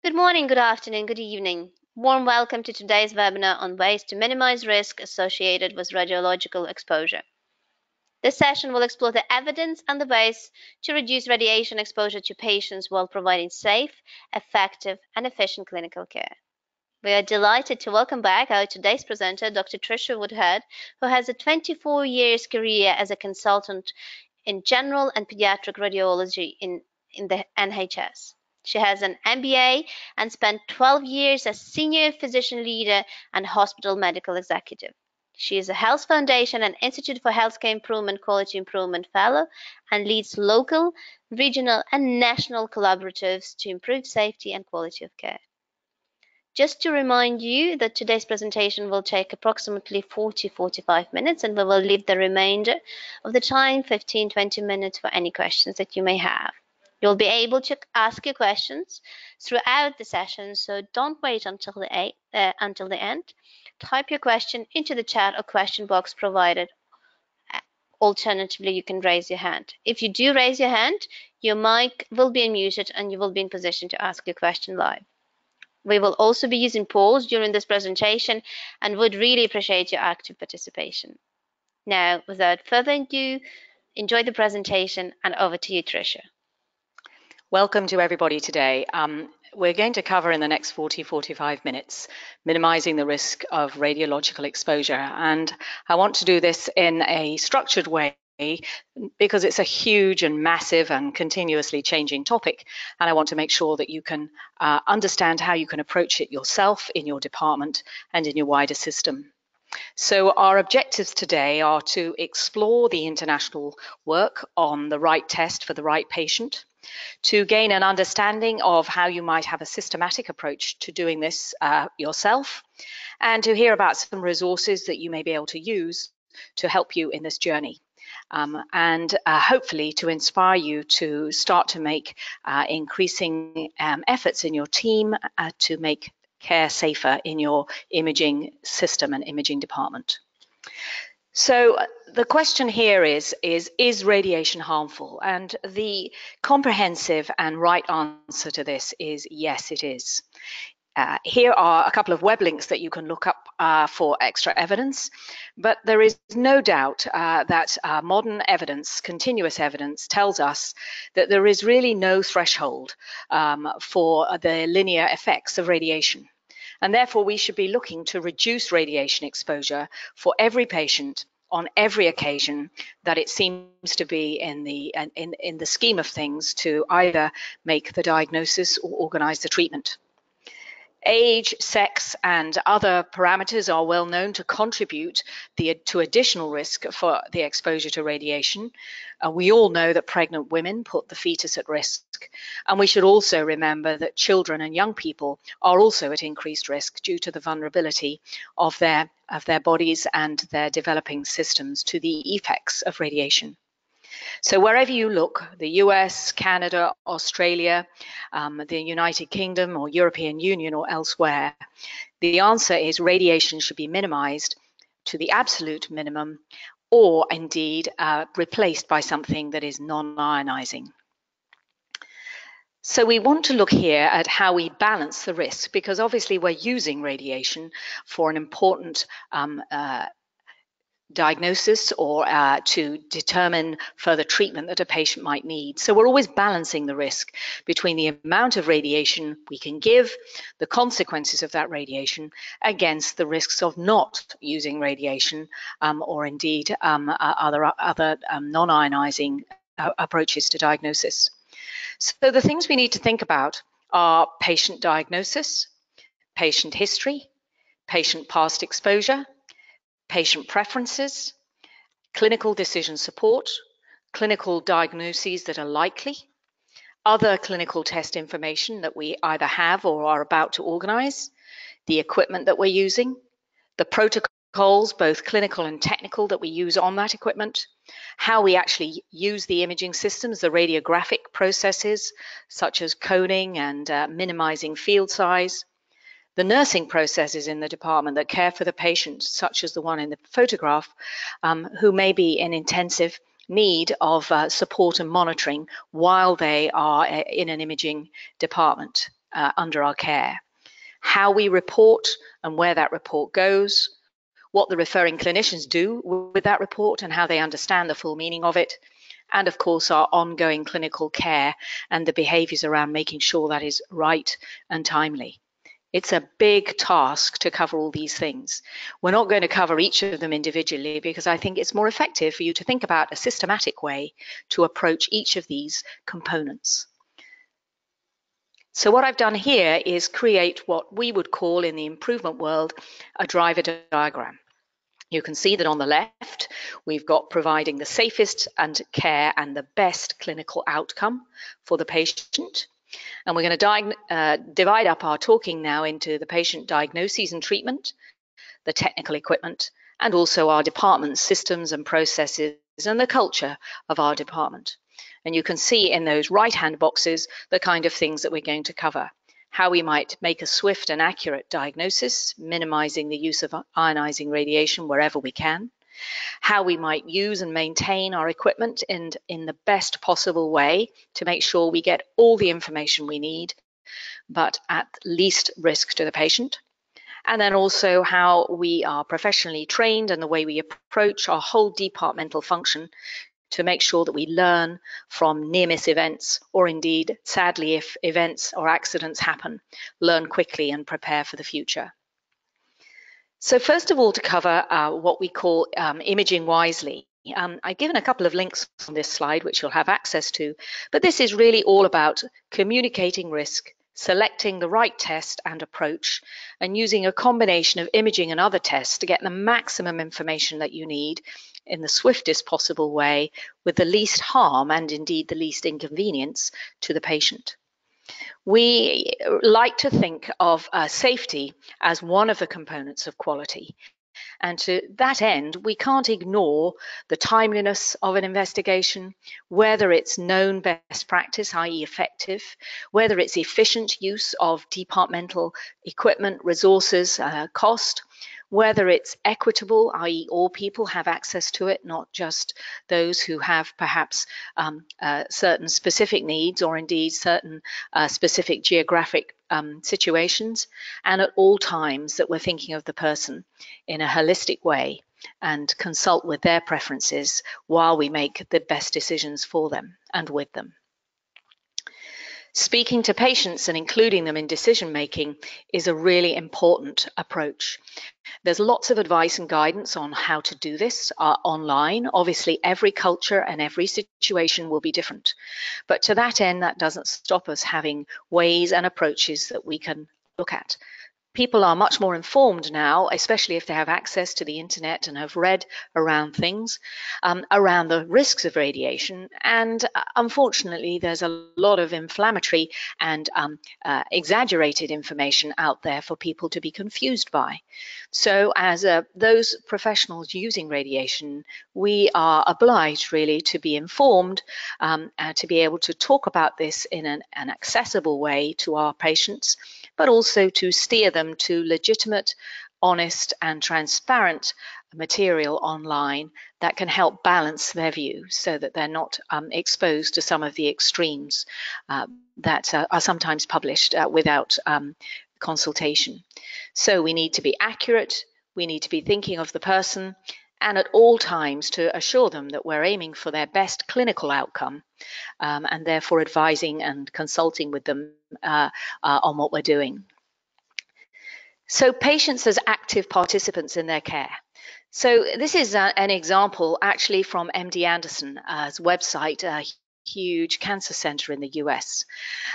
Good morning, good afternoon, good evening. Warm welcome to today's webinar on ways to minimize risk associated with radiological exposure. This session will explore the evidence and the ways to reduce radiation exposure to patients while providing safe, effective, and efficient clinical care. We are delighted to welcome back our today's presenter, Dr. Tricia Woodhead, who has a 24 years career as a consultant in general and pediatric radiology in the NHS. She has an MBA and spent 12 years as senior physician leader and hospital medical executive. She is a Health Foundation and Institute for Healthcare Improvement Quality Improvement Fellow and leads local, regional, and national collaboratives to improve safety and quality of care. Just to remind you that today's presentation will take approximately 40-45 minutes, and we will leave the remainder of the time, 15-20 minutes, for any questions that you may have. You'll be able to ask your questions throughout the session, so don't wait until the end. Type your question into the chat or question box provided. Alternatively, you can raise your hand. If you do raise your hand, your mic will be unmuted and you will be in position to ask your question live. We will also be using polls during this presentation and would really appreciate your active participation. Now, without further ado, enjoy the presentation, and over to you, Tricia. Welcome to everybody today. We're going to cover in the next 40-45 minutes minimizing the risk of radiological exposure, and I want to do this in a structured way because it's a huge and massive and continuously changing topic, and I want to make sure that you can understand how you can approach it yourself in your department and in your wider system. So our objectives today are to explore the international work on the right test for the right patient, to gain an understanding of how you might have a systematic approach to doing this yourself, and to hear about some resources that you may be able to use to help you in this journey. And hopefully to inspire you to start to make increasing efforts in your team to make care safer in your imaging system and imaging department. So the question here is radiation harmful? And the comprehensive and right answer to this is yes, it is. Here are a couple of web links that you can look up for extra evidence, but there is no doubt that modern evidence, continuous evidence, tells us that there is really no threshold for the linear effects of radiation. And therefore, we should be looking to reduce radiation exposure for every patient on every occasion that it seems to be in the scheme of things to either make the diagnosis or organize the treatment. Age, sex, and other parameters are well known to contribute to additional risk for the exposure to radiation. We all know that pregnant women put the fetus at risk, and we should also remember that children and young people are also at increased risk due to the vulnerability of their bodies and their developing systems to the effects of radiation. So wherever you look, the US, Canada, Australia, the United Kingdom or European Union or elsewhere, the answer is radiation should be minimized to the absolute minimum, or indeed replaced by something that is non-ionizing. So we want to look here at how we balance the risk, because obviously we're using radiation for an important diagnosis or to determine further treatment that a patient might need. So we're always balancing the risk between the amount of radiation we can give, the consequences of that radiation, against the risks of not using radiation or indeed other non-ionizing approaches to diagnosis. So the things we need to think about are patient diagnosis, patient history, patient past exposure, patient preferences, clinical decision support, clinical diagnoses that are likely, other clinical test information that we either have or are about to organize, the equipment that we're using, the protocols, both clinical and technical, that we use on that equipment, how we actually use the imaging systems, the radiographic processes, such as coding and minimizing field size, the nursing processes in the department that care for the patient, such as the one in the photograph, who may be in intensive need of support and monitoring while they are in an imaging department. under our care, how we report and where that report goes, what the referring clinicians do with that report and how they understand the full meaning of it, and of course our ongoing clinical care and the behaviours around making sure that is right and timely. It's a big task to cover all these things. We're not going to cover each of them individually because I think it's more effective for you to think about a systematic way to approach each of these components. So what I've done here is create what we would call in the improvement world a driver diagram. You can see that on the left, we've got providing the safest and care and the best clinical outcome for the patient. And we're going to divide up our talking now into the patient diagnoses and treatment, the technical equipment, and also our department systems and processes and the culture of our department. And you can see in those right-hand boxes the kind of things that we're going to cover. How we might make a swift and accurate diagnosis, minimizing the use of ionizing radiation wherever we can. How we might use and maintain our equipment in the best possible way to make sure we get all the information we need, but at least risk to the patient. And then also how we are professionally trained and the way we approach our whole departmental function to make sure that we learn from near-miss events, or indeed, sadly, if events or accidents happen, learn quickly and prepare for the future. So first of all, to cover what we call imaging wisely. I've given a couple of links on this slide, which you'll have access to, but this is really all about communicating risk, selecting the right test and approach, and using a combination of imaging and other tests to get the maximum information that you need in the swiftest possible way with the least harm and indeed the least inconvenience to the patient. We like to think of safety as one of the components of quality. And to that end, we can't ignore the timeliness of an investigation, whether it's known best practice, i.e. effective, whether it's efficient use of departmental equipment, resources, cost, whether it's equitable, i.e. all people have access to it, not just those who have perhaps certain specific needs or indeed certain specific geographic situations, and at all times that we're thinking of the person in a holistic way and consult with their preferences while we make the best decisions for them and with them. Speaking to patients and including them in decision making is a really important approach. There's lots of advice and guidance on how to do this online. Obviously, every culture and every situation will be different. But to that end, that doesn't stop us having ways and approaches that we can look at. People are much more informed now, especially if they have access to the internet and have read around things, around the risks of radiation. And unfortunately, there's a lot of inflammatory and exaggerated information out there for people to be confused by. So as those professionals using radiation, we are obliged really to be informed, to be able to talk about this in an accessible way to our patients, but also to steer them to legitimate, honest and transparent material online that can help balance their view so that they're not exposed to some of the extremes that are sometimes published without consultation. So we need to be accurate, we need to be thinking of the person, and at all times to assure them that we're aiming for their best clinical outcome and therefore advising and consulting with them on what we're doing. So patients as active participants in their care. So this is an example actually from MD Anderson's website, a huge cancer center in the US.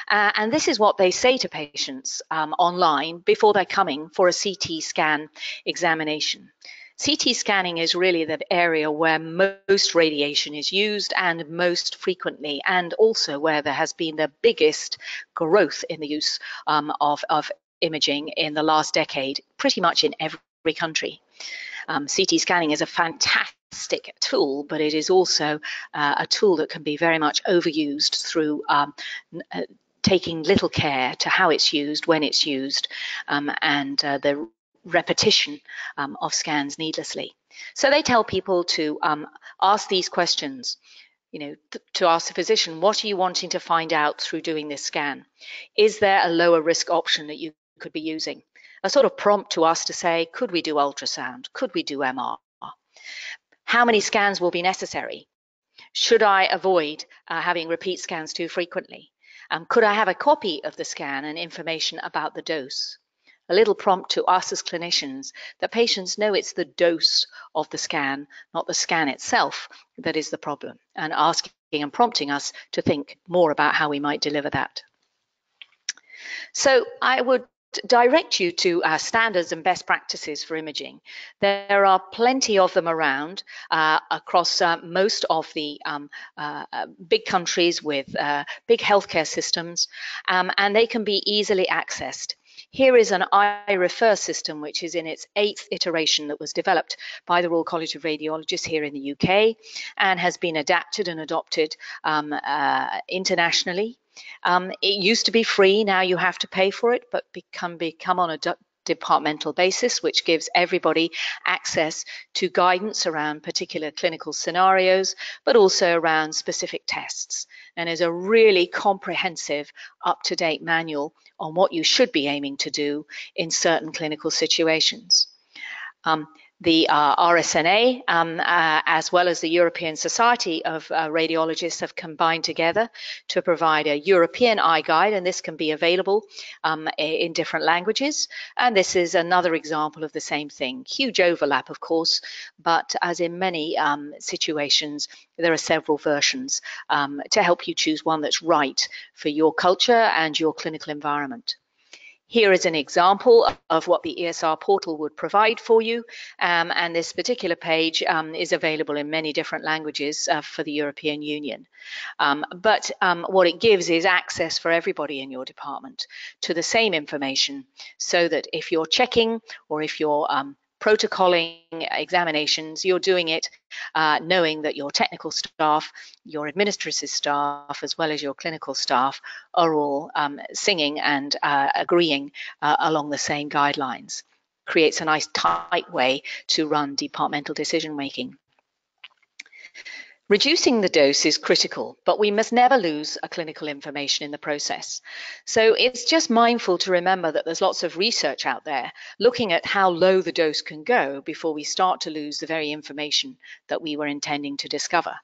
And this is what they say to patients online before they're coming for a CT scan examination. CT scanning is really the area where most radiation is used and most frequently, and also where there has been the biggest growth in the use of imaging in the last decade, pretty much in every country. CT scanning is a fantastic tool, but it is also a tool that can be very much overused through taking little care to how it's used, when it's used, and the repetition of scans needlessly. So they tell people to ask these questions. to ask the physician, what are you wanting to find out through doing this scan? Is there a lower risk option that you could be using? A sort of prompt to us to say, could we do ultrasound? Could we do MR? How many scans will be necessary? Should I avoid having repeat scans too frequently? Could I have a copy of the scan and information about the dose? A little prompt to us as clinicians that patients know it's the dose of the scan, not the scan itself, that is the problem, and asking and prompting us to think more about how we might deliver that. So I would direct you to standards and best practices for imaging. There are plenty of them around across most of the big countries with big healthcare systems, and they can be easily accessed. Here is an iRefer system, which is in its 8th iteration, that was developed by the Royal College of Radiologists here in the UK and has been adapted and adopted internationally. It used to be free, now you have to pay for it, but become on a departmental basis, which gives everybody access to guidance around particular clinical scenarios, but also around specific tests. And is a really comprehensive, up-to-date manual on what you should be aiming to do in certain clinical situations. The RSNA, as well as the European Society of Radiologists, have combined together to provide a European iGuide, and this can be available in different languages. And this is another example of the same thing. Huge overlap, of course, but as in many situations, there are several versions to help you choose one that's right for your culture and your clinical environment. Here is an example of what the ESR portal would provide for you, and this particular page is available in many different languages for the European Union. But what it gives is access for everybody in your department to the same information, so that if you're checking or if you're protocoling examinations, you're doing it knowing that your technical staff, your administrative staff, as well as your clinical staff are all singing and agreeing along the same guidelines. Creates a nice tight way to run departmental decision making. Reducing the dose is critical, but we must never lose a clinical information in the process. So it's just mindful to remember that there's lots of research out there looking at how low the dose can go before we start to lose the very information that we were intending to discover.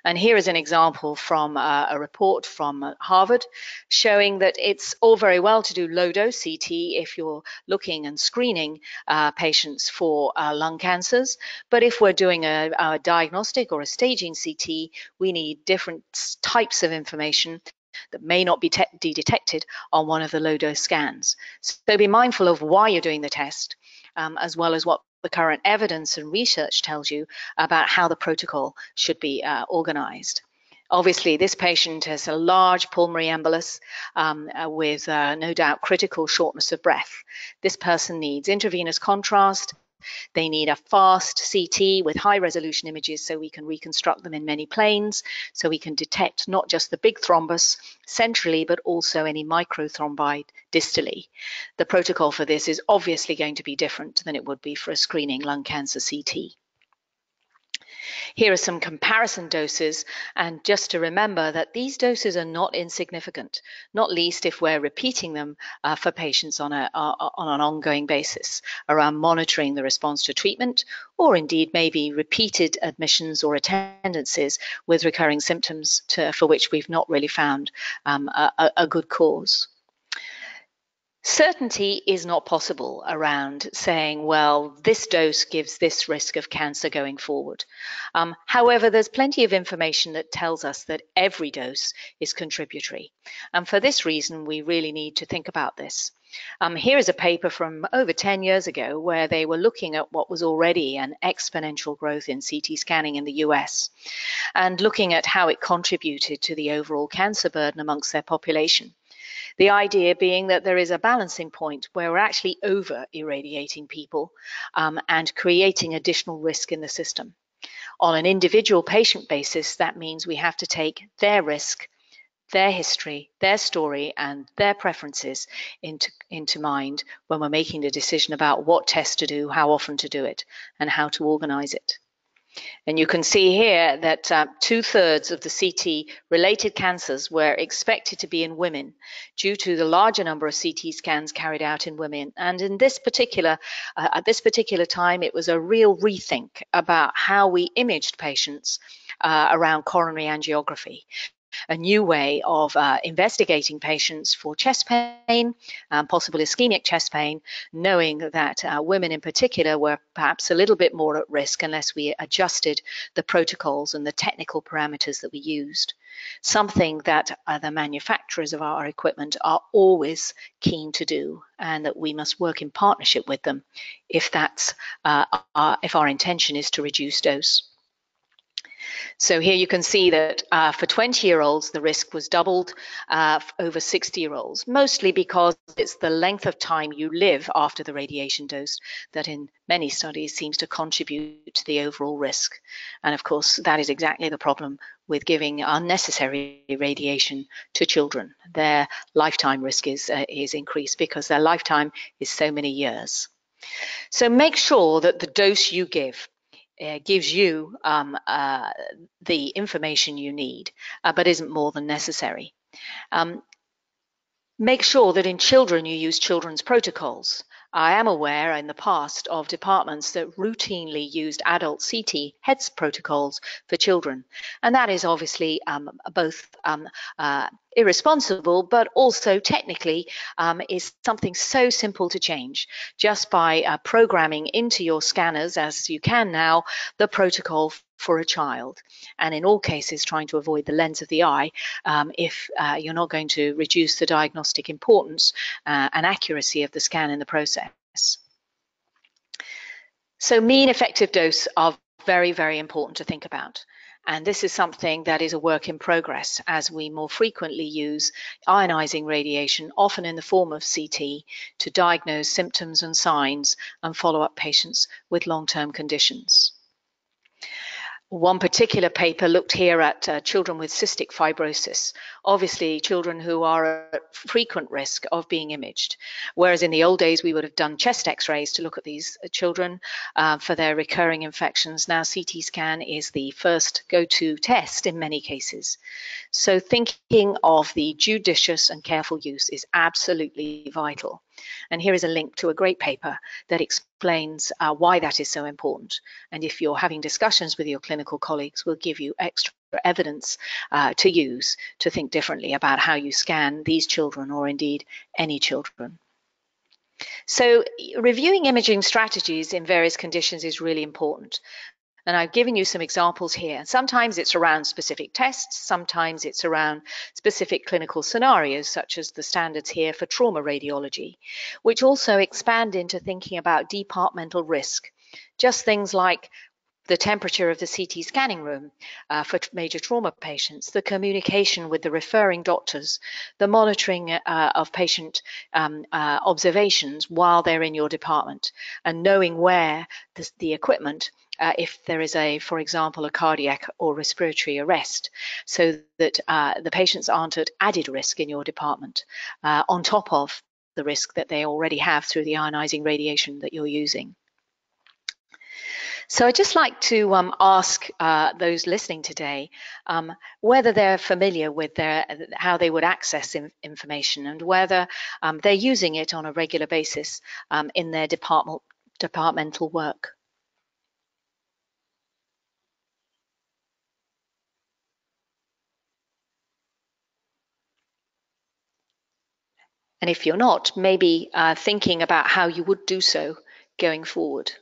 And here is an example from a report from Harvard showing that it's all very well to do low-dose CT if you're looking and screening patients for lung cancers. But if we're doing a diagnostic or a staging CT, we need different types of information that may not be detected on one of the low-dose scans. So be mindful of why you're doing the test, as well as what the current evidence and research tells you about how the protocol should be organized. Obviously, this patient has a large pulmonary embolus with no doubt critical shortness of breath. This person needs intravenous contrast. They need a fast CT with high resolution images so we can reconstruct them in many planes, so we can detect not just the big thrombus centrally, but also any microthrombi distally. The protocol for this is obviously going to be different than it would be for a screening lung cancer CT. Here are some comparison doses, and just to remember that these doses are not insignificant, not least if we're repeating them for patients on an ongoing basis around monitoring the response to treatment, or indeed maybe repeated admissions or attendances with recurring symptoms for which we've not really found a good cause. Certainty is not possible around saying, well, this dose gives this risk of cancer going forward. However, there's plenty of information that tells us that every dose is contributory. And for this reason, we really need to think about this. Here is a paper from over 10 years ago where they were looking at what was already an exponential growth in CT scanning in the US and looking at how it contributed to the overall cancer burden amongst their population. The idea being that there is a balancing point where we're actually over-irradiating people and creating additional risk in the system. On an individual patient basis, that means we have to take their risk, their history, their story, and their preferences into mind when we're making the decision about what test to do, how often to do it, and how to organize it. And you can see here that 2/3 of the CT-related cancers were expected to be in women due to the larger number of CT scans carried out in women. And in this particular, at this particular time, it was a real rethink about how we imaged patients around coronary angiography. A new way of investigating patients for chest pain, possible ischemic chest pain, knowing that women in particular were perhaps a little bit more at risk unless we adjusted the protocols and the technical parameters that we used. Something that the manufacturers of our equipment are always keen to do, and that we must work in partnership with them if if our intention is to reduce dose. So here you can see that for 20-year-olds, the risk was doubled over 60-year-olds, mostly because it's the length of time you live after the radiation dose that in many studies seems to contribute to the overall risk. And of course, that is exactly the problem with giving unnecessary radiation to children. Their lifetime risk is increased because their lifetime is so many years. So make sure that the dose you give gives you the information you need, but isn't more than necessary. Make sure that in children you use children's protocols. I am aware in the past of departments that routinely used adult CT HEADS protocols for children, and that is obviously both irresponsible, but also technically is something so simple to change just by programming into your scanners, as you can now, the protocol for a child, and in all cases trying to avoid the lens of the eye if you're not going to reduce the diagnostic importance and accuracy of the scan in the process. So mean effective dose are very, very important to think about. And this is something that is a work in progress as we more frequently use ionizing radiation, often in the form of CT, to diagnose symptoms and signs and follow up patients with long-term conditions. One particular paper looked here at children with cystic fibrosis, obviously children who are at frequent risk of being imaged, whereas in the old days we would have done chest x-rays to look at these children for their recurring infections. Now CT scan is the first go-to test in many cases. So thinking of the judicious and careful use is absolutely vital. And here is a link to a great paper that explains why that is so important. And if you're having discussions with your clinical colleagues, we'll give you extra evidence to use to think differently about how you scan these children or indeed any children. So reviewing imaging strategies in various conditions is really important. And I've given you some examples here. Sometimes it's around specific tests, sometimes it's around specific clinical scenarios, such as the standards here for trauma radiology, which also expand into thinking about departmental risk. Just things like the temperature of the CT scanning room for major trauma patients, the communication with the referring doctors, the monitoring of patient observations while they're in your department, and knowing where the equipment if there is for example, a cardiac or respiratory arrest, so that the patients aren't at added risk in your department on top of the risk that they already have through the ionizing radiation that you're using. So I'd just like to ask those listening today whether they're familiar with how they would access information, and whether they're using it on a regular basis in their departmental work. And if you're not, maybe thinking about how you would do so going forward.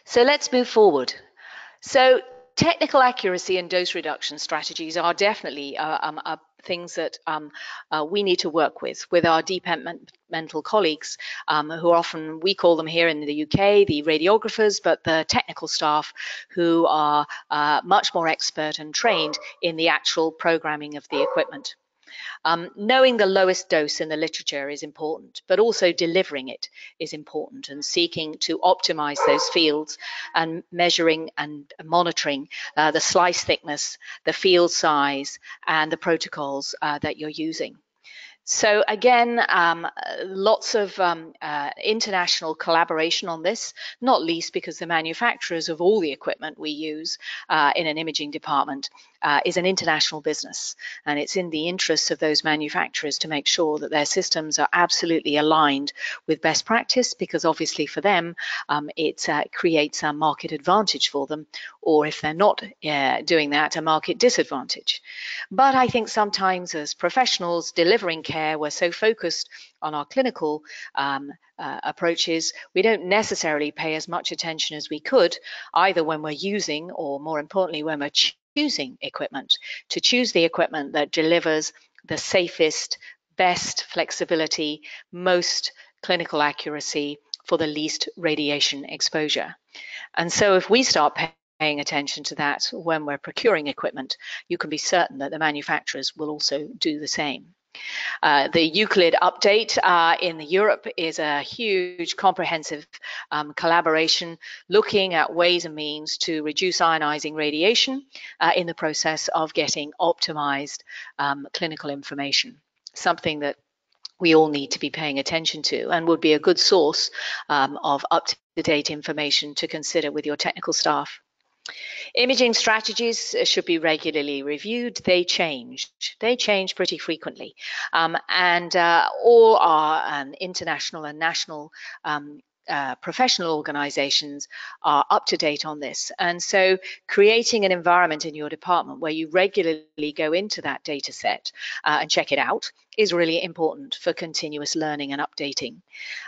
So let's move forward. So technical accuracy and dose reduction strategies are definitely things that we need to work with our departmental colleagues, who often, we call them here in the UK, the radiographers, but the technical staff who are much more expert and trained in the actual programming of the equipment. Knowing the lowest dose in the literature is important, but also delivering it is important, and seeking to optimize those fields and measuring and monitoring the slice thickness, the field size, and the protocols that you're using. So again, lots of international collaboration on this, not least because the manufacturers of all the equipment we use in an imaging department is an international business. And it's in the interests of those manufacturers to make sure that their systems are absolutely aligned with best practice, because obviously for them, it creates a market advantage for them, or if they're not doing that, a market disadvantage. But I think sometimes as professionals delivering care, we're so focused on our clinical approaches, we don't necessarily pay as much attention as we could, either when we're using, or more importantly, when we're choosing equipment, to choose the equipment that delivers the safest, best flexibility, most clinical accuracy for the least radiation exposure. And so if we start paying attention to that when we're procuring equipment, you can be certain that the manufacturers will also do the same. The Euclid update in Europe is a huge comprehensive collaboration looking at ways and means to reduce ionizing radiation in the process of getting optimized clinical information, something that we all need to be paying attention to, and would be a good source of up-to-date information to consider with your technical staff. Imaging strategies should be regularly reviewed. They change pretty frequently. And all our international and national professional organizations are up to date on this. And so creating an environment in your department where you regularly go into that data set and check it out is really important for continuous learning and updating.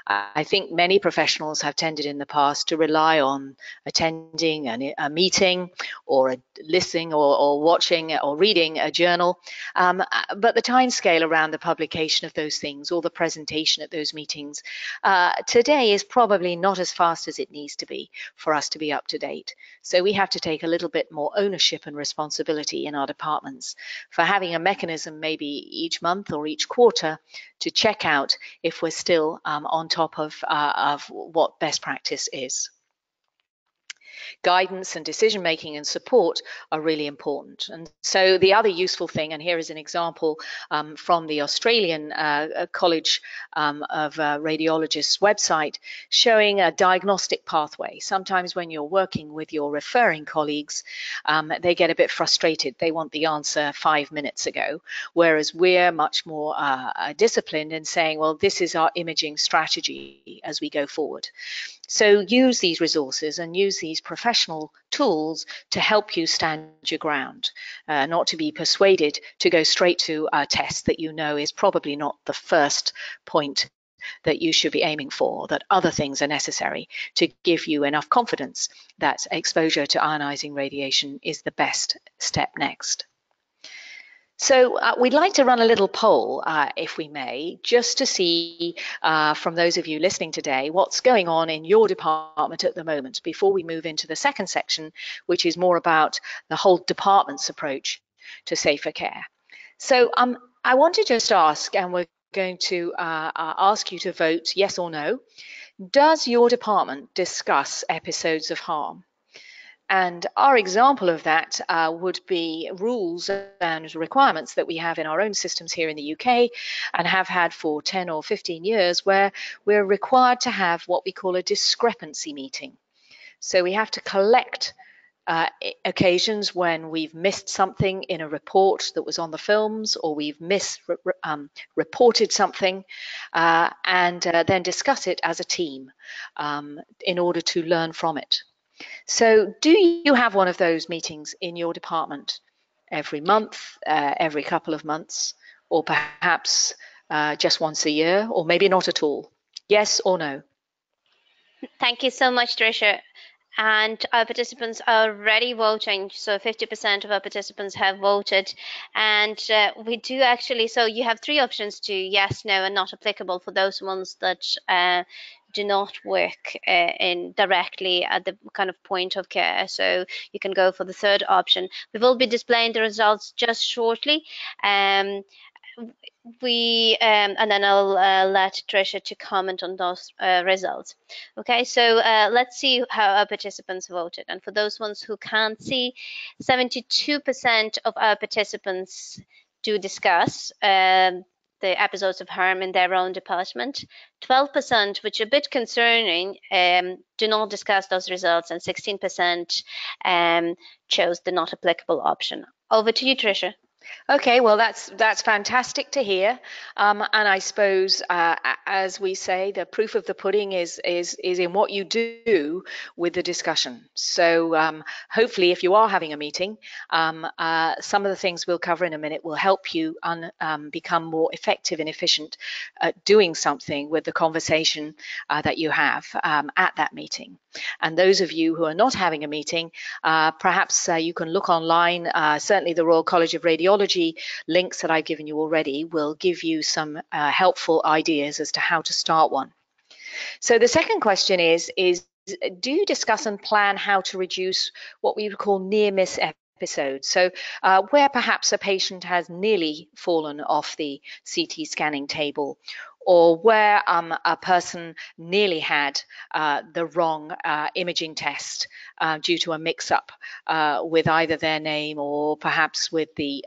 I think many professionals have tended in the past to rely on attending a meeting or listening or watching or reading a journal, but the time scale around the publication of those things or the presentation at those meetings today is probably not as fast as it needs to be for us to be up to date. So we have to take a little bit more ownership and responsibility in our departments for having a mechanism maybe each month or each quarter to check out if we're still on top of what best practice is. Guidance and decision making and support are really important. And so the other useful thing, and here is an example from the Australian College of Radiologists website, showing a diagnostic pathway. Sometimes when you're working with your referring colleagues, they get a bit frustrated. They want the answer 5 minutes ago, whereas we're much more disciplined in saying, well, this is our imaging strategy as we go forward. So use these resources and use these professional tools to help you stand your ground, not to be persuaded to go straight to a test that you know is probably not the first point that you should be aiming for, that other things are necessary to give you enough confidence that exposure to ionizing radiation is the best step next. So we'd like to run a little poll, if we may, just to see from those of you listening today what's going on in your department at the moment before we move into the second section, which is more about the whole department's approach to safer care. So I want to just ask, and we're going to ask you to vote yes or no. Does your department discuss episodes of harm? And our example of that would be rules and requirements that we have in our own systems here in the UK and have had for 10 or 15 years, where we're required to have what we call a discrepancy meeting. So we have to collect occasions when we've missed something in a report that was on the films, or we've misreported something, and then discuss it as a team in order to learn from it. So do you have one of those meetings in your department every month, every couple of months, or perhaps just once a year, or maybe not at all? Yes or no? Thank you so much, Trisha. And our participants are already voting. So 50% of our participants have voted. And we do actually, so you have three options to yes, no, and not applicable for those ones that do not work in directly at the kind of point of care. So you can go for the third option. We will be displaying the results just shortly. and then I'll let Tricia to comment on those results. Okay, so let's see how our participants voted. And for those ones who can't see, 72% of our participants do discuss the episodes of harm in their own department. 12%, which are a bit concerning, do not discuss those results, and 16% chose the not applicable option. Over to you, Tricia. Okay, well, that's fantastic to hear, and I suppose, as we say, the proof of the pudding is in what you do with the discussion. So hopefully, if you are having a meeting, some of the things we'll cover in a minute will help you become more effective and efficient at doing something with the conversation that you have at that meeting. And those of you who are not having a meeting, perhaps you can look online. Certainly, the Royal College of Radiology links that I've given you already will give you some helpful ideas as to how to start one. So the second question is do you discuss and plan how to reduce what we would call near-miss episodes? So where perhaps a patient has nearly fallen off the CT scanning table, or where a person nearly had the wrong imaging test due to a mix-up with either their name or perhaps with the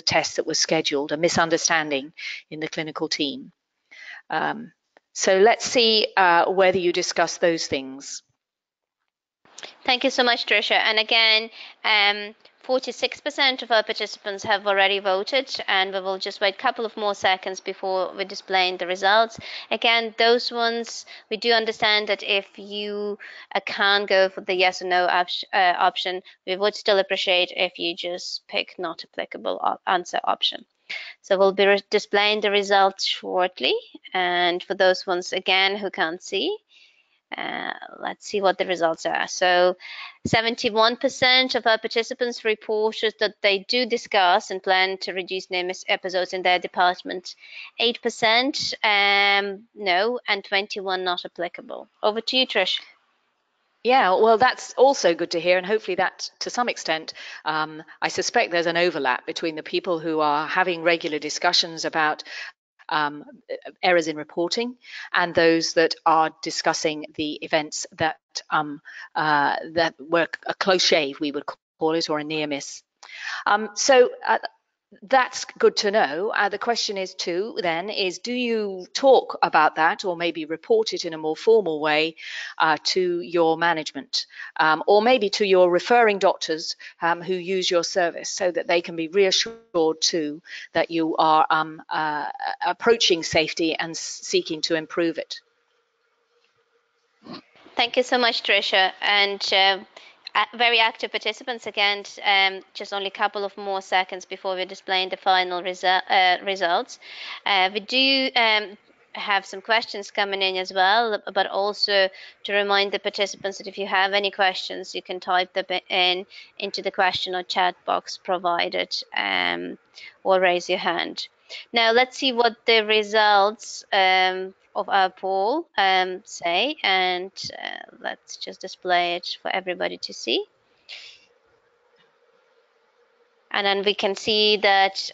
test that was scheduled, a misunderstanding in the clinical team. So let's see whether you discuss those things. Thank you so much, Tricia. And again, 46% of our participants have already voted, and we will just wait a couple of more seconds before we're displaying the results. Again, those ones, we do understand that if you can't go for the yes or no option, we would still appreciate if you just pick not applicable answer option. So we'll be displaying the results shortly. And for those ones, again, who can't see, let's see what the results are. So 71% of our participants reported that they do discuss and plan to reduce near-miss episodes in their department. 8% no, and 21% not applicable. Over to you, Trish. Yeah, well, that's also good to hear, and hopefully that, to some extent, I suspect there's an overlap between the people who are having regular discussions about errors in reporting and those that are discussing the events that that were a close shave, we would call it, or a near miss. So that's good to know. The question is do you talk about that or maybe report it in a more formal way to your management or maybe to your referring doctors who use your service, so that they can be reassured too that you are approaching safety and seeking to improve it? Thank you so much, Tricia. And very active participants again. Just only a couple of more seconds before we're displaying the final results. We do have some questions coming in as well, but also to remind the participants that if you have any questions, you can type them into the question or chat box provided, or raise your hand. Now let's see what the results of our poll say, and let's just display it for everybody to see. And then we can see that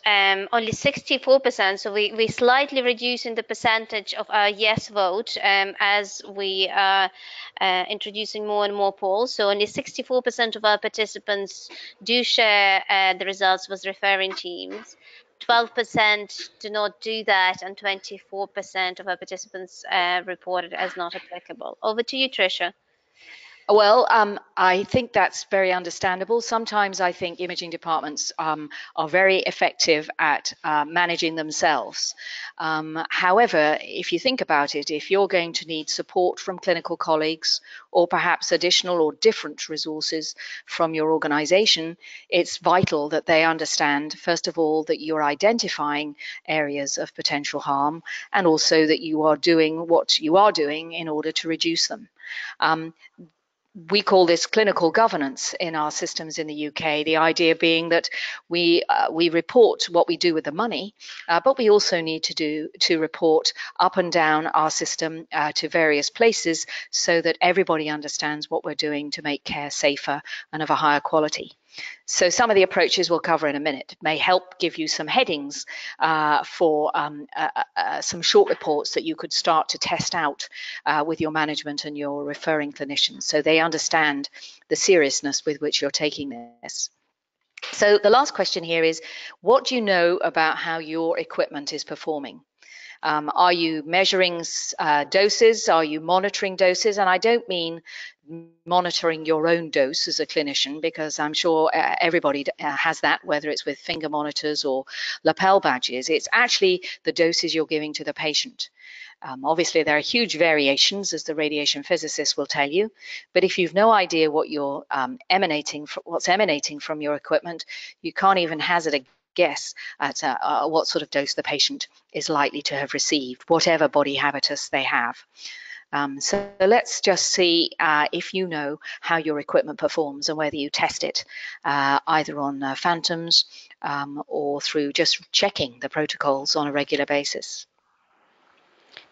only 64%, so we slightly reducing the percentage of our yes vote as we are introducing more and more polls. So only 64% of our participants do share the results with referring teams. 12% do not do that, and 24% of our participants reported as not applicable. Over to you, Tricia. Well, I think that's very understandable. Sometimes I think imaging departments are very effective at managing themselves. However, if you think about it, if you're going to need support from clinical colleagues or perhaps additional or different resources from your organization, it's vital that they understand, first of all, that you're identifying areas of potential harm, and also that you are doing what you are doing in order to reduce them. We call this clinical governance in our systems in the UK, the idea being that we report what we do with the money, but we also need to report up and down our system to various places, so that everybody understands what we're doing to make care safer and of a higher quality. So some of the approaches we'll cover in a minute may help give you some headings for some short reports that you could start to test out with your management and your referring clinicians, so they understand the seriousness with which you're taking this. So the last question here is, what do you know about how your equipment is performing? Are you measuring doses? Are you monitoring doses? And I don't mean monitoring your own dose as a clinician, because I'm sure everybody has that, whether it's with finger monitors or lapel badges. It's actually the doses you're giving to the patient. Obviously, there are huge variations, as the radiation physicist will tell you, but if you've no idea what you're what's emanating from your equipment, you can't even hazard a guess at what sort of dose the patient is likely to have received, whatever body habitus they have. So let's just see if you know how your equipment performs and whether you test it either on phantoms or through just checking the protocols on a regular basis.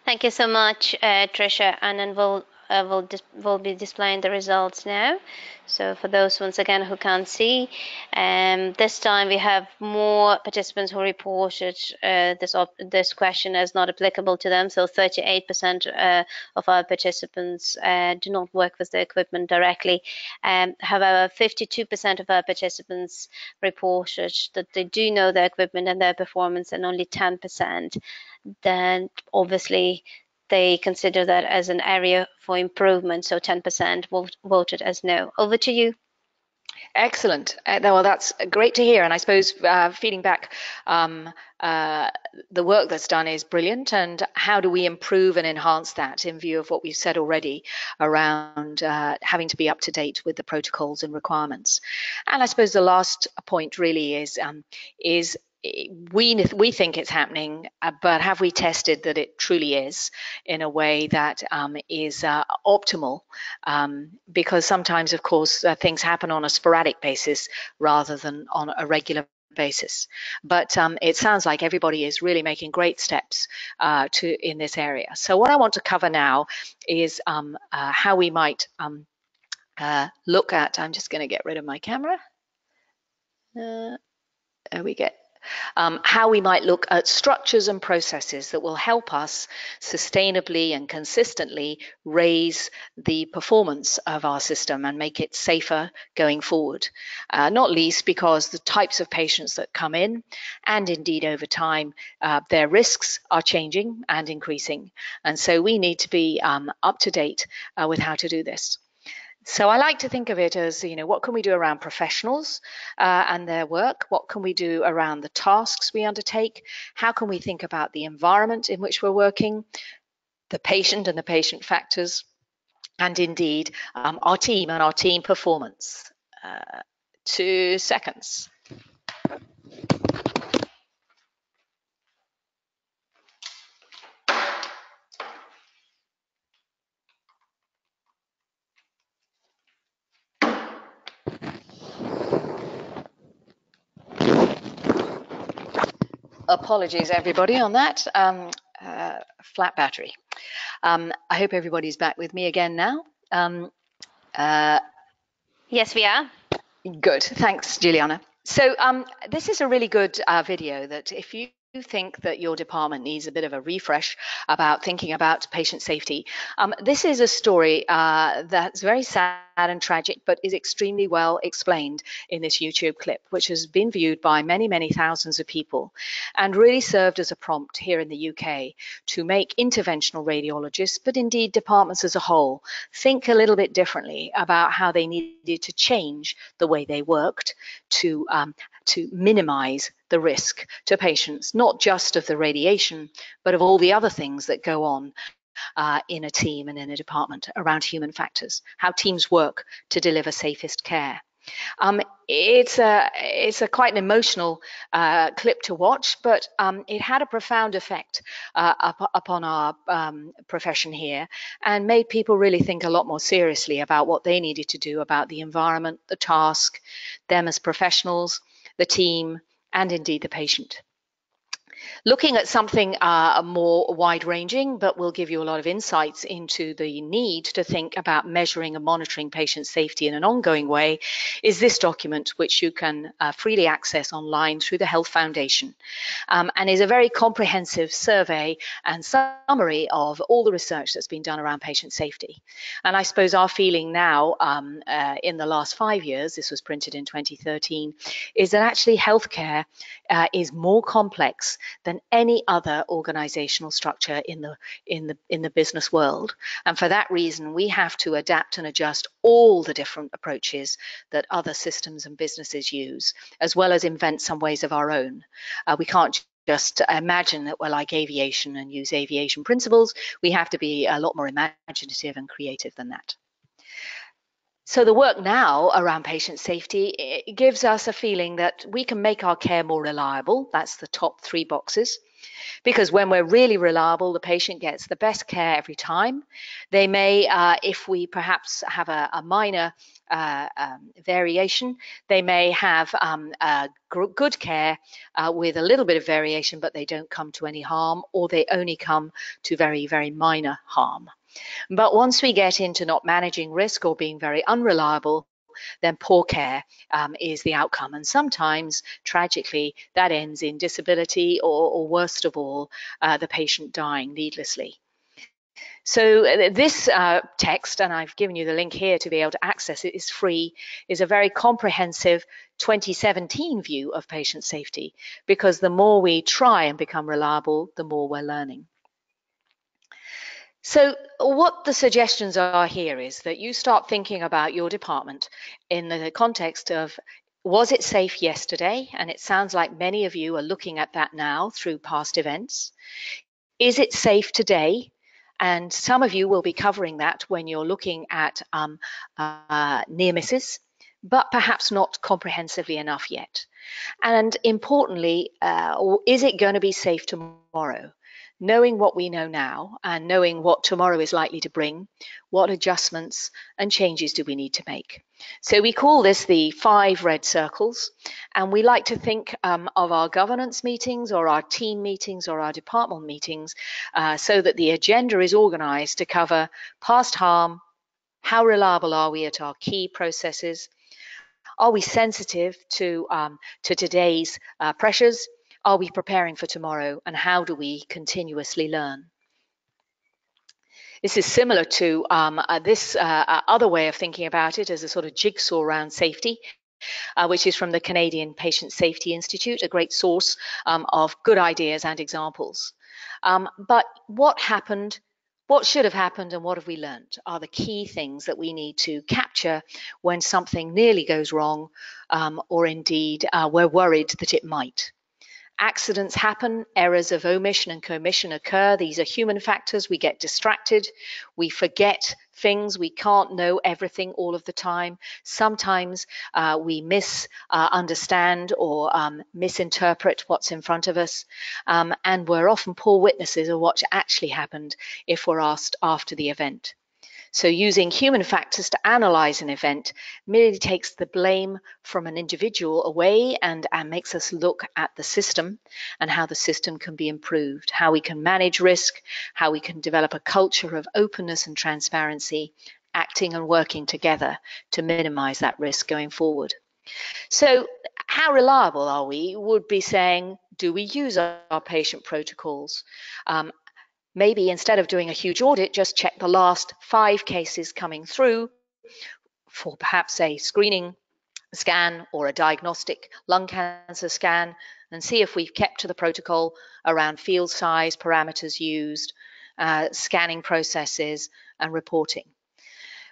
Thank you so much, Tricia, and then we'll be displaying the results now. So for those once again who can't see, this time we have more participants who reported this question as not applicable to them. So 38% of our participants do not work with the equipment directly. However, 52% of our participants reported that they do know their equipment and their performance, and only 10% then obviously they consider that as an area for improvement. So 10% voted as no. Over to you. Excellent. Well, that's great to hear. And I suppose feeding back, the work that's done is brilliant. And how do we improve and enhance that in view of what we've said already around having to be up to date with the protocols and requirements? And I suppose the last point really is we think it's happening, but have we tested that it truly is in a way that is optimal? Because sometimes, of course, things happen on a sporadic basis rather than on a regular basis. But it sounds like everybody is really making great steps in this area. So what I want to cover now is how we might look at, I'm just going to get rid of my camera. There we go. How we might look at structures and processes that will help us sustainably and consistently raise the performance of our system and make it safer going forward. Not least because the types of patients that come in, and indeed over time, their risks are changing and increasing. And so we need to be up to date with how to do this. So I like to think of it as, what can we do around professionals and their work? What can we do around the tasks we undertake? How can we think about the environment in which we're working, the patient and the patient factors, and indeed our team and our team performance? 2 seconds. Apologies, everybody, on that. Flat battery. I hope everybody's back with me again now. Yes, we are. Good. Thanks, Juliana. So this is a really good video that if you think that your department needs a bit of a refresh about thinking about patient safety, this is a story that's very sad and tragic, but is extremely well explained in this YouTube clip, which has been viewed by many, many thousands of people and really served as a prompt here in the UK to make interventional radiologists, but indeed departments as a whole, think a little bit differently about how they needed to change the way they worked to minimize the risk to patients, not just of the radiation, but of all the other things that go on in a team and in a department around human factors, how teams work to deliver safest care. It's a quite an emotional clip to watch, but it had a profound effect upon our profession here and made people really think a lot more seriously about what they needed to do about the environment, the task, them as professionals, the team, and indeed the patient. Looking at something more wide-ranging, but will give you a lot of insights into the need to think about measuring and monitoring patient safety in an ongoing way, is this document, which you can freely access online through the Health Foundation, and is a very comprehensive survey and summary of all the research that's been done around patient safety. And I suppose our feeling now, in the last 5 years, this was printed in 2013, is that actually healthcare is more complex than any other organizational structure in the business world. And for that reason, we have to adapt and adjust all the different approaches that other systems and businesses use, as well as invent some ways of our own. We can't just imagine that we're like aviation and use aviation principles. We have to be a lot more imaginative and creative than that. So the work now around patient safety, it gives us a feeling that we can make our care more reliable. That's the top 3 boxes. Because when we're really reliable, the patient gets the best care every time. They may, if we perhaps have a minor variation, they may have good care with a little bit of variation, but they don't come to any harm, or they only come to very, very minor harm. But once we get into not managing risk or being very unreliable, then poor care is the outcome. And sometimes, tragically, that ends in disability or worst of all, the patient dying needlessly. So this text, and I've given you the link here to be able to access it, is free, is a very comprehensive 2017 view of patient safety, because the more we try and become reliable, the more we're learning. So what the suggestions are here is that you start thinking about your department in the context of, was it safe yesterday? And it sounds like many of you are looking at that now through past events. Is it safe today? And some of you will be covering that when you're looking at near misses, but perhaps not comprehensively enough yet. And importantly, is it going to be safe tomorrow? Knowing what we know now and knowing what tomorrow is likely to bring, what adjustments and changes do we need to make? So we call this the 5 red circles, and we like to think of our governance meetings or our team meetings or our department meetings so that the agenda is organized to cover past harm, how reliable are we at our key processes, are we sensitive to today's pressures, are we preparing for tomorrow, and how do we continuously learn? This is similar to this other way of thinking about it as a sort of jigsaw around safety, which is from the Canadian Patient Safety Institute, a great source of good ideas and examples. But what happened, what should have happened, and what have we learned are the key things that we need to capture when something nearly goes wrong, or indeed we're worried that it might. Accidents happen, errors of omission and commission occur. These are human factors. We get distracted. We forget things. We can't know everything all of the time. Sometimes we misunderstand or misinterpret what's in front of us. And we're often poor witnesses of what actually happened if we're asked after the event. So using human factors to analyze an event merely takes the blame from an individual away and makes us look at the system and how the system can be improved, how we can manage risk, how we can develop a culture of openness and transparency, acting and working together to minimize that risk going forward. So how reliable are we would be saying, do we use our patient protocols? Maybe instead of doing a huge audit, just check the last 5 cases coming through for perhaps a screening scan or a diagnostic lung cancer scan, and see if we've kept to the protocol around field size, parameters used, scanning processes, and reporting.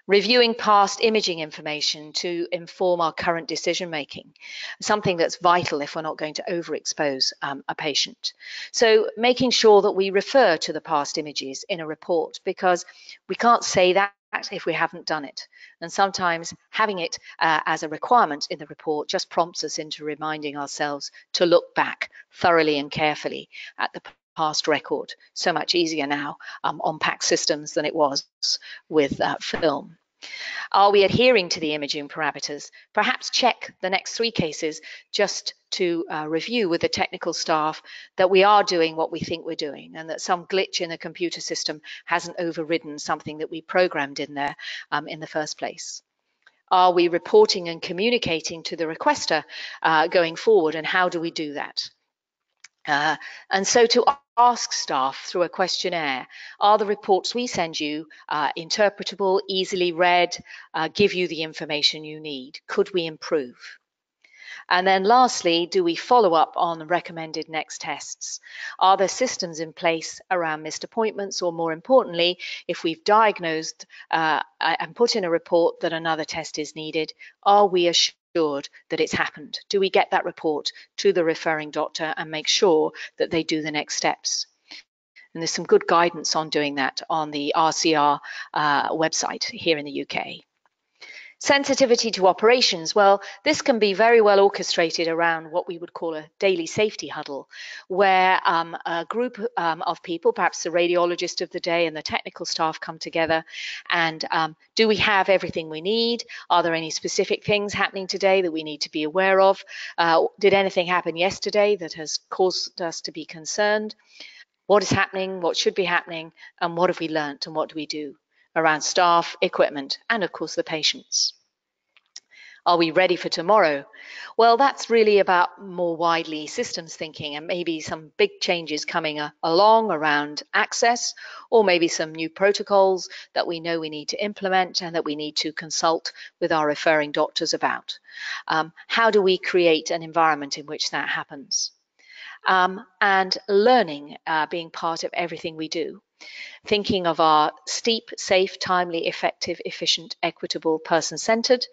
Reviewing past imaging information to inform our current decision making, something that's vital if we're not going to overexpose a patient. So making sure that we refer to the past images in a report, because we can't say that if we haven't done it. And sometimes having it as a requirement in the report just prompts us into reminding ourselves to look back thoroughly and carefully at the past record. So much easier now on PACS systems than it was with film. Are we adhering to the imaging parameters? Perhaps check the next 3 cases just to review with the technical staff that we are doing what we think we're doing, and that some glitch in the computer system hasn't overridden something that we programmed in there in the first place. Are we reporting and communicating to the requester going forward, and how do we do that? And so to ask staff through a questionnaire, are the reports we send you interpretable, easily read, give you the information you need? Could we improve? And then lastly, do we follow up on recommended next tests? Are there systems in place around missed appointments, or more importantly, if we've diagnosed and put in a report that another test is needed, are we assured that it's happened? Do we get that report to the referring doctor and make sure that they do the next steps? And there's some good guidance on doing that on the RCR website here in the UK. Sensitivity to operations, well, this can be very well orchestrated around what we would call a daily safety huddle, where a group of people, perhaps the radiologist of the day and the technical staff, come together and do we have everything we need? Are there any specific things happening today that we need to be aware of? Did anything happen yesterday that has caused us to be concerned? What is happening? What should be happening? And what have we learnt, and what do we do around staff, equipment, and of course the patients? Are we ready for tomorrow? Well, that's really about more widely systems thinking, and maybe some big changes coming along around access, or maybe some new protocols that we know we need to implement and that we need to consult with our referring doctors about. How do we create an environment in which that happens? And learning being part of everything we do. Thinking of our STEEP, safe, timely, effective, efficient, equitable, person-centered.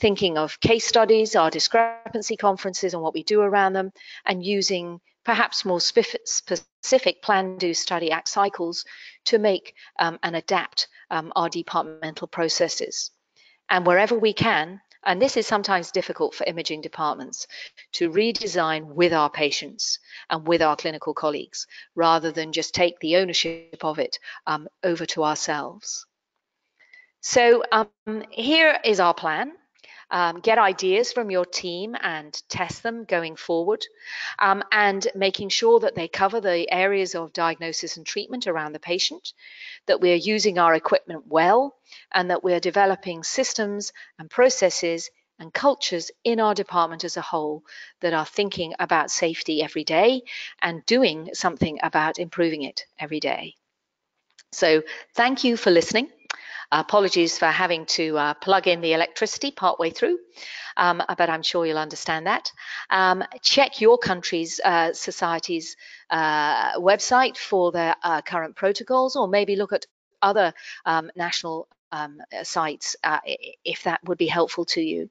Thinking of case studies, our discrepancy conferences and what we do around them, and using perhaps more specific plan, do, study, act cycles to make and adapt our departmental processes. And wherever we can, and this is sometimes difficult for imaging departments, to redesign with our patients and with our clinical colleagues, rather than just take the ownership of it over to ourselves. So here is our plan. Get ideas from your team and test them going forward, and making sure that they cover the areas of diagnosis and treatment around the patient, that we're using our equipment well, and that we're developing systems and processes and cultures in our department as a whole that are thinking about safety every day and doing something about improving it every day. So thank you for listening. Apologies for having to plug in the electricity partway through, but I'm sure you'll understand that. Check your country's society's website for their current protocols, or maybe look at other national sites if that would be helpful to you.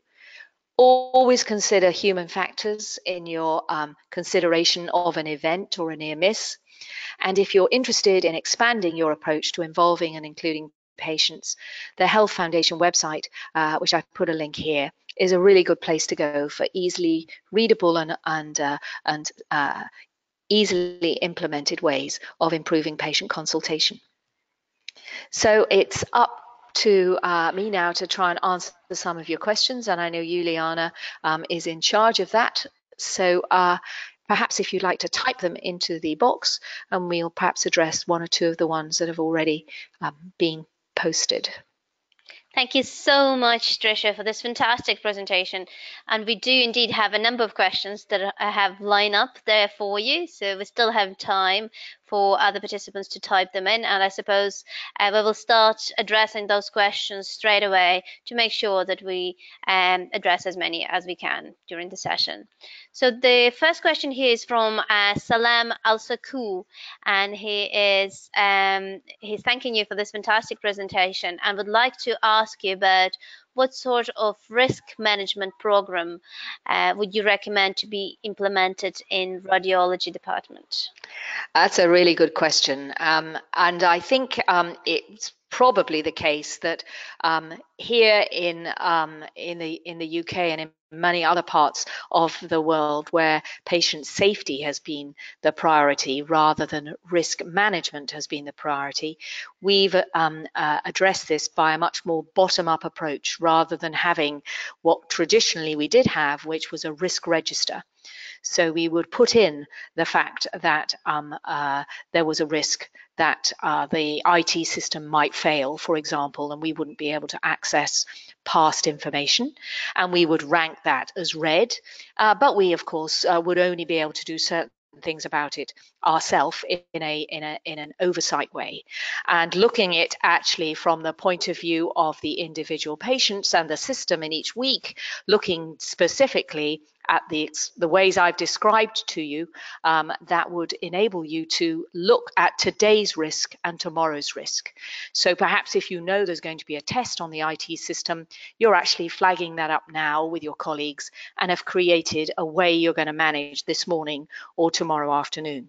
Always consider human factors in your consideration of an event or a near miss. And if you're interested in expanding your approach to involving and including patients, the Health Foundation website, which I've put a link here, is a really good place to go for easily readable and easily implemented ways of improving patient consultation. So it's up to me now to try and answer some of your questions, and I know Juliana is in charge of that. So perhaps if you'd like to type them into the box, and we'll perhaps address one or two of the ones that have already been posted. Thank you so much, Trisha, for this fantastic presentation. And we do indeed have a number of questions that I have lined up there for you. So we still have time for other participants to type them in. And I suppose we will start addressing those questions straight away to make sure that we address as many as we can during the session. So the first question here is from Salam Al-Sakou, and he's thanking you for this fantastic presentation and would like to ask you about what sort of risk management program would you recommend to be implemented in radiology department? That's a really good question, and I think it's probably the case that here in the UK and in many other parts of the world where patient safety has been the priority rather than risk management has been the priority, we've addressed this by a much more bottom-up approach rather than having what traditionally we did have, which was a risk register. So we would put in the fact that there was a risk that the IT system might fail, for example, and we wouldn't be able to access past information, and we would rank that as red. But we, of course, would only be able to do certain things about it ourselves in an oversight way, and looking at it actually from the point of view of the individual patients and the system in each week, looking specifically at the ways I've described to you, that would enable you to look at today's risk and tomorrow's risk. So perhaps if you know there's going to be a test on the IT system, you're actually flagging that up now with your colleagues and have created a way you're going to manage this morning or tomorrow afternoon.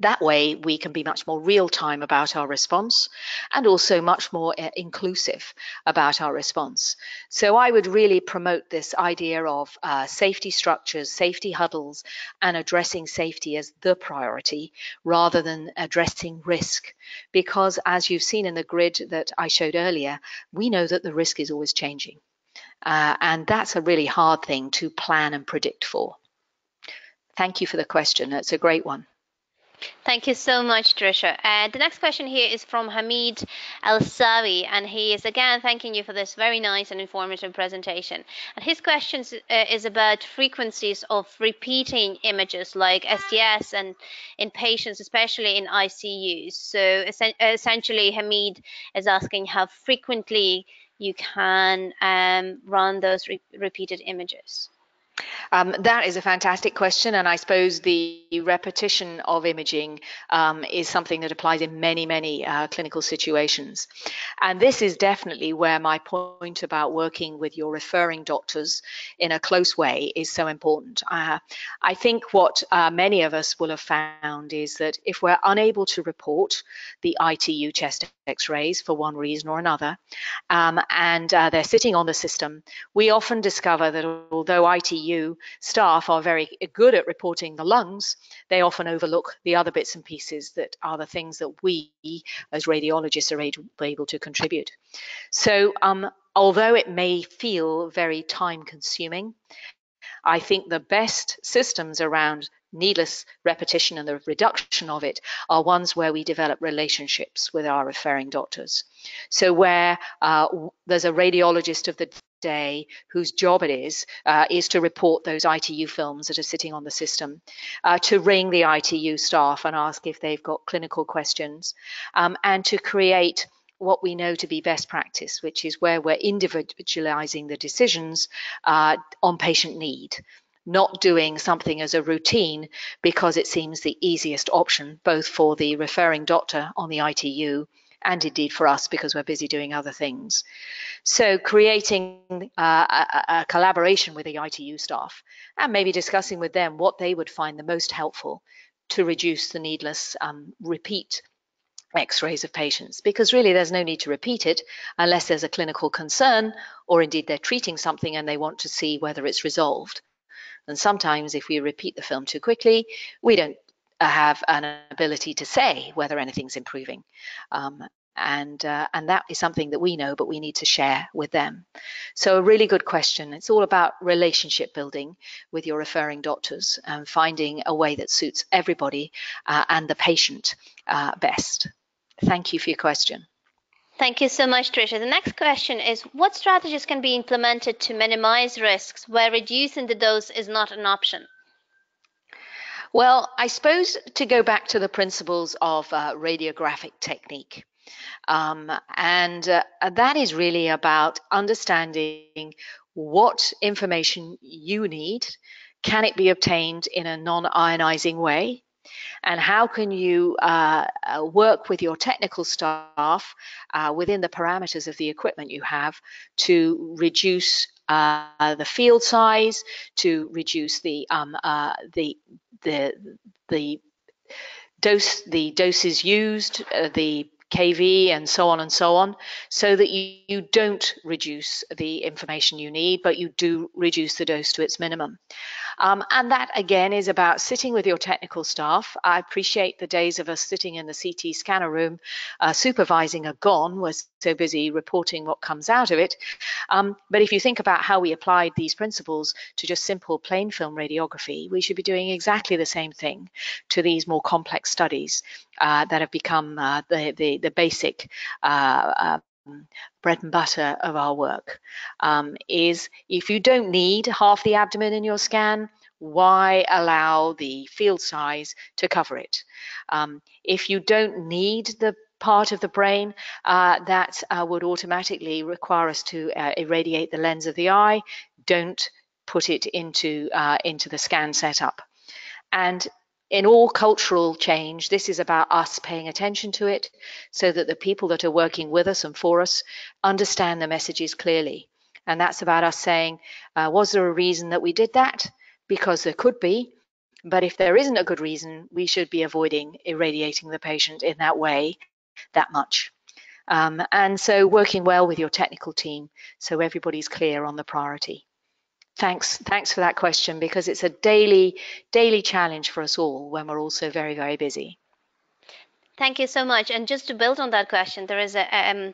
That way, we can be much more real-time about our response and also much more inclusive about our response. So I would really promote this idea of safety structures, safety huddles, and addressing safety as the priority rather than addressing risk. Because as you've seen in the grid that I showed earlier, we know that the risk is always changing. And that's a really hard thing to plan and predict for. Thank you for the question. That's a great one. Thank you so much, Trisha. The next question here is from Hamid Al-Sawi, and he is again thanking you for this very nice and informative presentation. And his question is about frequencies of repeating images like STS and in patients, especially in ICUs. So essentially, Hamid is asking how frequently you can run those repeated images. That is a fantastic question, and I suppose the repetition of imaging is something that applies in many, many clinical situations. And this is definitely where my point about working with your referring doctors in a close way is so important. I think what many of us will have found is that if we're unable to report the ITU chest X-rays for one reason or another, and they're sitting on the system, we often discover that although ITU staff are very good at reporting the lungs, they often overlook the other bits and pieces that are the things that we as radiologists are able to contribute. So although it may feel very time consuming, I think the best systems around needless repetition and the reduction of it are ones where we develop relationships with our referring doctors. So where there's a radiologist of the day whose job it is to report those ITU films that are sitting on the system, to ring the ITU staff and ask if they've got clinical questions, and to create what we know to be best practice, which is where we're individualizing the decisions on patient need, not doing something as a routine because it seems the easiest option, both for the referring doctor on the ITU and indeed for us because we're busy doing other things. So creating a collaboration with the ITU staff and maybe discussing with them what they would find the most helpful to reduce the needless repeat X-rays of patients, because really there's no need to repeat it unless there's a clinical concern or indeed they're treating something and they want to see whether it's resolved. And sometimes if we repeat the film too quickly, we don't have an ability to say whether anything's improving. And that is something that we know, but we need to share with them. So a really good question. It's all about relationship building with your referring doctors and finding a way that suits everybody and the patient best. Thank you for your question. Thank you so much, Trisha. The next question is, what strategies can be implemented to minimize risks where reducing the dose is not an option? Well, I suppose to go back to the principles of radiographic technique. And that is really about understanding what information you need. Can it be obtained in a non-ionizing way? And how can you work with your technical staff within the parameters of the equipment you have to reduce the field size, to reduce the doses used, the kV and so on, so that you don't reduce the information you need, but you do reduce the dose to its minimum. And that again is about sitting with your technical staff. I appreciate the days of us sitting in the CT scanner room supervising are gone. We're so busy reporting what comes out of it. But if you think about how we applied these principles to just simple plain film radiography, we should be doing exactly the same thing to these more complex studies that have become the basic bread and butter of our work. Is if you don't need half the abdomen in your scan, why allow the field size to cover it? If you don't need the part of the brain that would automatically require us to irradiate the lens of the eye, don't put it into the scan setup. And in all cultural change, this is about us paying attention to it so that the people that are working with us and for us understand the messages clearly. And that's about us saying, was there a reason that we did that? Because there could be, but if there isn't a good reason, we should be avoiding irradiating the patient in that way that much. And so working well with your technical team so everybody's clear on the priority. Thanks for that question, because it's a daily challenge for us all when we're also very, very busy. Thank you so much. And just to build on that question, there is I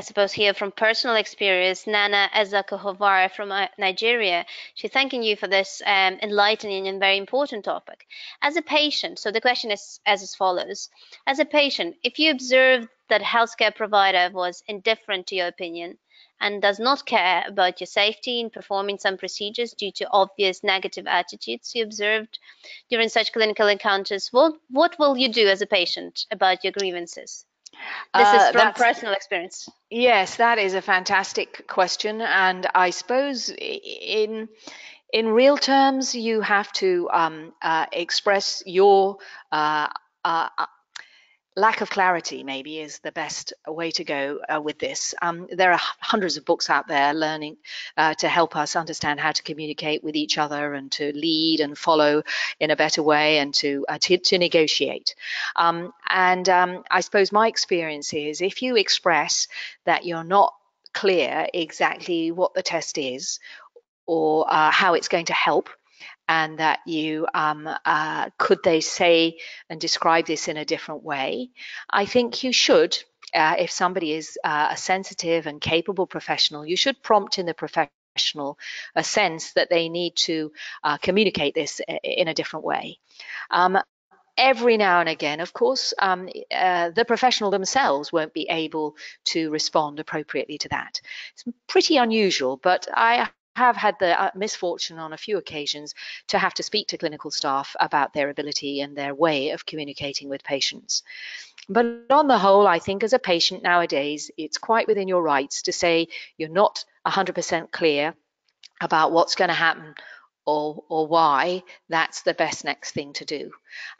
suppose here from personal experience, Nana Ezakohovara from Nigeria. She's thanking you for this enlightening and very important topic. As a patient, so the question is as follows. As a patient, if you observe that healthcare provider was indifferent to your opinion and does not care about your safety in performing some procedures due to obvious negative attitudes you observed during such clinical encounters, what will you do as a patient about your grievances? This is from personal experience. Yes, that is a fantastic question. And I suppose in real terms, you have to express your lack of clarity, maybe, is the best way to go with this. There are hundreds of books out there learning to help us understand how to communicate with each other and to lead and follow in a better way and to negotiate. I suppose my experience is if you express that you're not clear exactly what the test is or how it's going to help, and that you could they say and describe this in a different way, I think you should, if somebody is a sensitive and capable professional, you should prompt in the professional a sense that they need to communicate this in a different way. Every now and again, of course, the professional themselves won't be able to respond appropriately to that. It's pretty unusual, but I have had the misfortune on a few occasions to have to speak to clinical staff about their ability and their way of communicating with patients. But on the whole, I think as a patient nowadays, it's quite within your rights to say you're not 100% clear about what's going to happen or why that's the best next thing to do,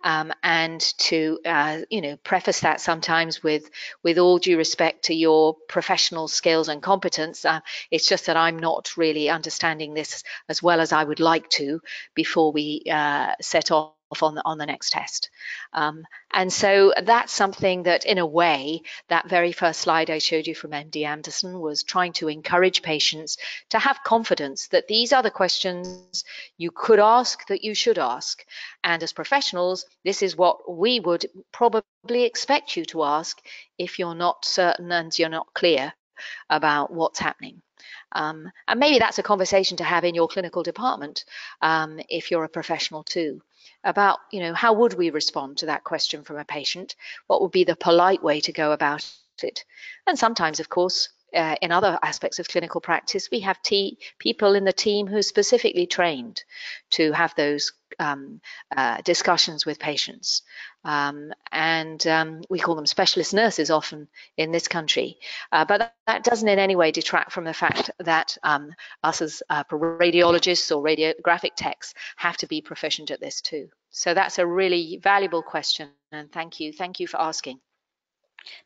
and to preface that sometimes with all due respect to your professional skills and competence. It's just that I'm not really understanding this as well as I would like to before we set off on the next test. And so that's something that, in a way, that very first slide I showed you from MD Anderson was trying to encourage patients to have confidence that these are the questions you could ask, that you should ask. And as professionals, this is what we would probably expect you to ask if you're not certain and you're not clear about what's happening. And maybe that's a conversation to have in your clinical department if you're a professional too, about, how would we respond to that question from a patient? What would be the polite way to go about it? And sometimes, of course, in other aspects of clinical practice, we have people in the team who are specifically trained to have those discussions with patients. We call them specialist nurses often in this country. But that doesn't in any way detract from the fact that us as radiologists or radiographic techs have to be proficient at this too. So that's a really valuable question, and thank you for asking.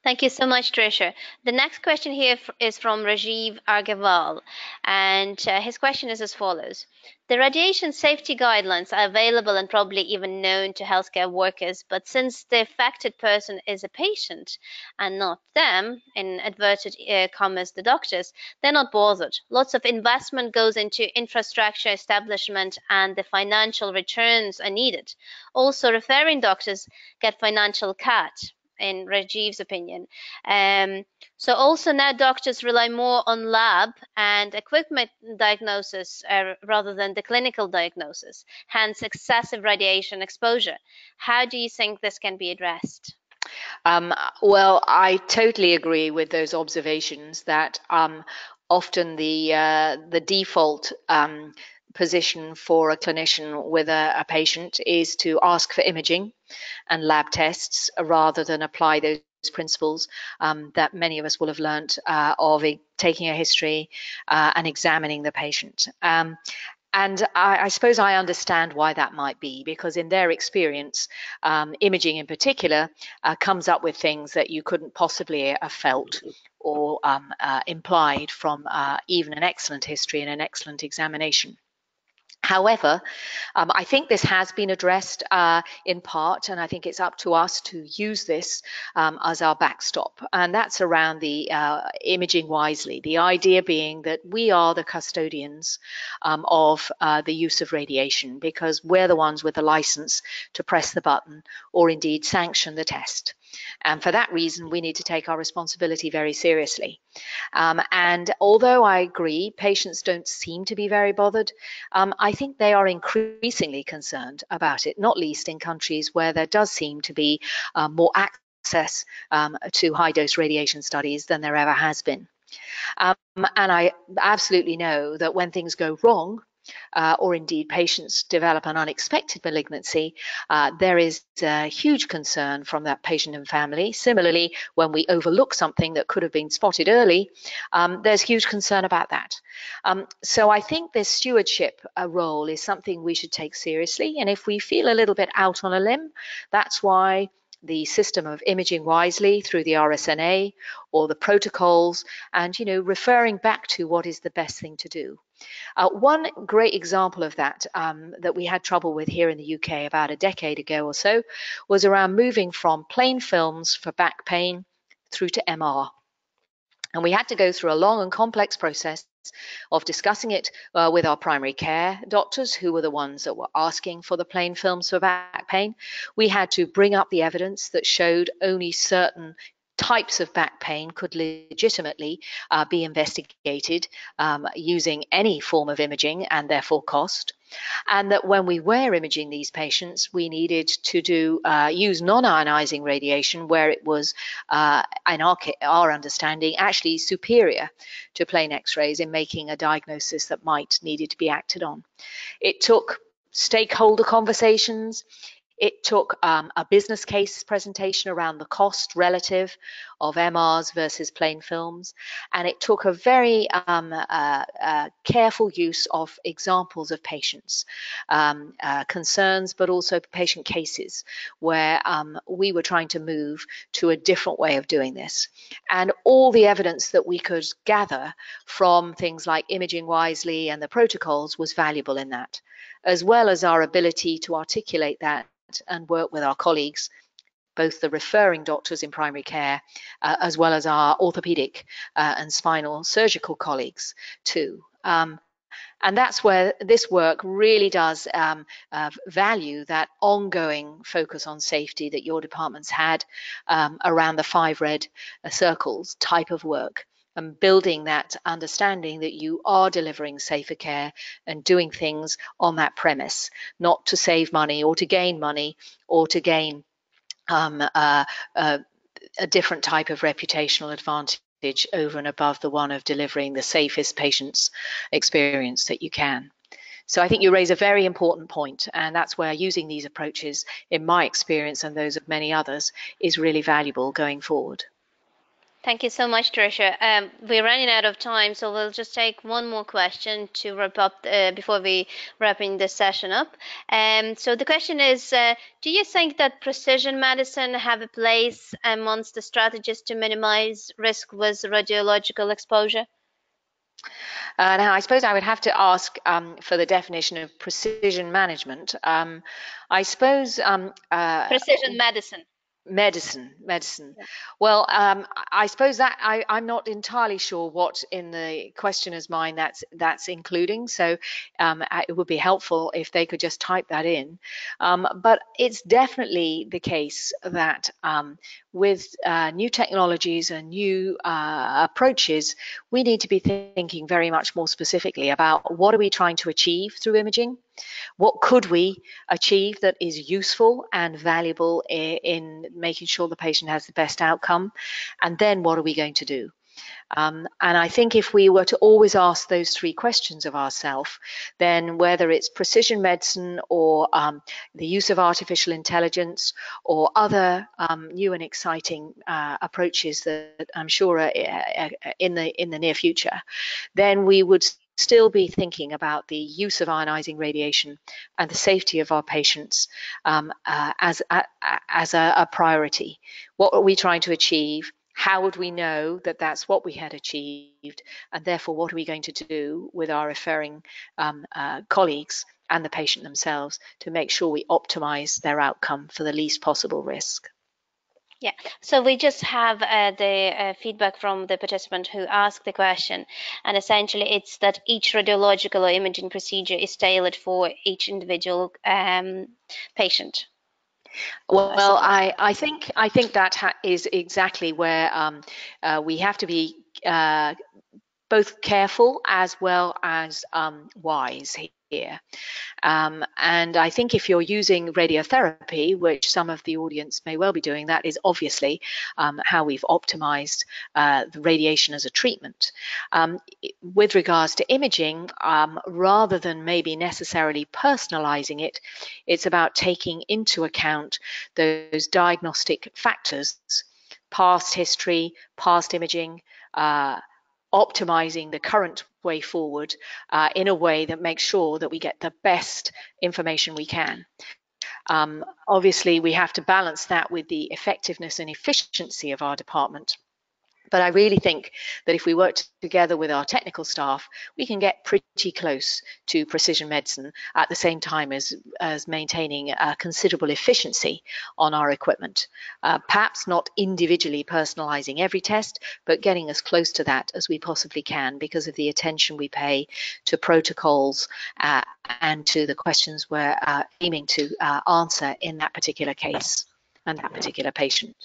Thank you so much, Trisha. The next question here is from Rajiv Argaval, and his question is as follows. The radiation safety guidelines are available and probably even known to healthcare workers, but since the affected person is a patient and not them, in inverted commas, the doctors, they're not bothered. Lots of investment goes into infrastructure establishment and the financial returns are needed. Also, referring doctors get financial cut in Rajiv's opinion. Um, so also now doctors rely more on lab and equipment diagnosis rather than the clinical diagnosis, hence excessive radiation exposure. How do you think this can be addressed? Well, I totally agree with those observations that often the default position for a clinician with a patient is to ask for imaging and lab tests rather than apply those principles that many of us will have learnt of taking a history and examining the patient. And I suppose I understand why that might be, because in their experience, imaging in particular comes up with things that you couldn't possibly have felt or implied from even an excellent history and an excellent examination. However, I think this has been addressed in part, and I think it's up to us to use this as our backstop. And that's around the imaging wisely. The idea being that we are the custodians of the use of radiation because we're the ones with the license to press the button or indeed sanction the test. And for that reason, we need to take our responsibility very seriously. And although I agree, patients don't seem to be very bothered, I think they are increasingly concerned about it, not least in countries where there does seem to be more access to high dose radiation studies than there ever has been. And I absolutely know that when things go wrong, or indeed patients develop an unexpected malignancy, there is a huge concern from that patient and family. Similarly, when we overlook something that could have been spotted early, there's huge concern about that. So I think this stewardship role is something we should take seriously. And if we feel a little bit out on a limb, that's why the system of imaging wisely through the RSNA or the protocols and, referring back to what is the best thing to do. One great example of that that we had trouble with here in the UK about a decade ago or so was around moving from plain films for back pain through to MR. And we had to go through a long and complex process of discussing it with our primary care doctors, who were the ones that were asking for the plain films for back pain. We had to bring up the evidence that showed only certain types of back pain could legitimately be investigated using any form of imaging and therefore cost. And that when we were imaging these patients, we needed to use non-ionizing radiation where it was, in our understanding, actually superior to plain X-rays in making a diagnosis that might needed to be acted on. It took stakeholder conversations. It took a business case presentation around the cost relative of MRs versus plain films, and it took a very careful use of examples of patients' concerns, but also patient cases where we were trying to move to a different way of doing this. And all the evidence that we could gather from things like Imaging Wisely and the protocols was valuable in that, as well as our ability to articulate that and work with our colleagues, both the referring doctors in primary care, as well as our orthopedic and spinal surgical colleagues too. And that's where this work really does value that ongoing focus on safety that your department's had around the 5 red circles type of work, and building that understanding that you are delivering safer care and doing things on that premise, not to save money or to gain money or to gain a different type of reputational advantage over and above the one of delivering the safest patient's experience that you can. So I think you raise a very important point, and that's where using these approaches, in my experience and those of many others, is really valuable going forward. Thank you so much, Tricia. We're running out of time, so we'll just take one more question to wrap up before we wrapping this session up. So the question is, do you think that precision medicine have a place amongst the strategies to minimize risk with radiological exposure? Now, I suppose I would have to ask for the definition of precision management. I suppose Precision medicine. Medicine. Yeah. Well, I suppose that I'm not entirely sure what in the questioner's mind that's including. So it would be helpful if they could just type that in. But it's definitely the case that with new technologies and new approaches, we need to be thinking very much more specifically about what are we trying to achieve through imaging. What could we achieve that is useful and valuable in making sure the patient has the best outcome? And then what are we going to do? And I think if we were to always ask those three questions of ourselves, then whether it's precision medicine or the use of artificial intelligence or other new and exciting approaches that I'm sure are in the near future, then we would still be thinking about the use of ionizing radiation and the safety of our patients as a priority. What are we trying to achieve? How would we know that that's what we had achieved? And therefore, what are we going to do with our referring colleagues and the patient themselves to make sure we optimize their outcome for the least possible risk? Yeah, so we just have the feedback from the participant who asked the question, and essentially it's that each radiological or imaging procedure is tailored for each individual patient. Well, I think that is exactly where we have to be both careful as well as wise here. And I think if you're using radiotherapy, which some of the audience may well be doing, that is obviously how we've optimized the radiation as a treatment. With regards to imaging, rather than maybe necessarily personalizing it, it's about taking into account those diagnostic factors, past history, past imaging, optimizing the current way forward in a way that makes sure that we get the best information we can. Obviously, we have to balance that with the effectiveness and efficiency of our department. But I really think that if we work together with our technical staff, we can get pretty close to precision medicine at the same time as maintaining a considerable efficiency on our equipment. Perhaps not individually personalizing every test, but getting as close to that as we possibly can because of the attention we pay to protocols and to the questions we're aiming to answer in that particular case and that particular patient.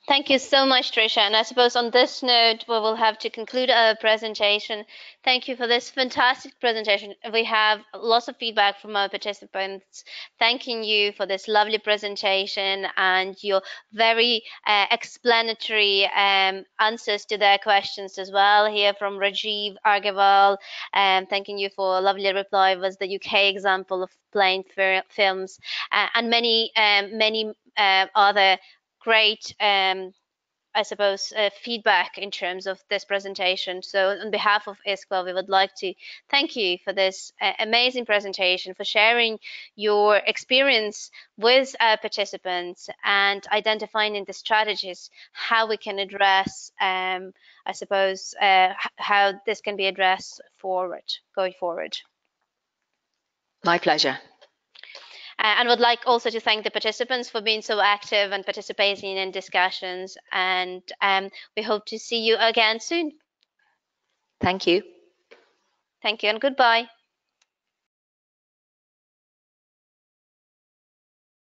Thank you so much, Tricia. And I suppose on this note, we will have to conclude our presentation. Thank you for this fantastic presentation. We have lots of feedback from our participants, thanking you for this lovely presentation and your very explanatory answers to their questions as well. Here from Rajiv Argaval, thanking you for a lovely reply, was the UK example of plain films, and many other great I suppose feedback in terms of this presentation. So on behalf of ISQA, we would like to thank you for this amazing presentation, for sharing your experience with our participants and identifying the strategies, how we can address, I suppose, how this can be addressed going forward. My pleasure. And would like also to thank the participants for being so active and participating in discussions. And we hope to see you again soon. Thank you. Thank you and goodbye.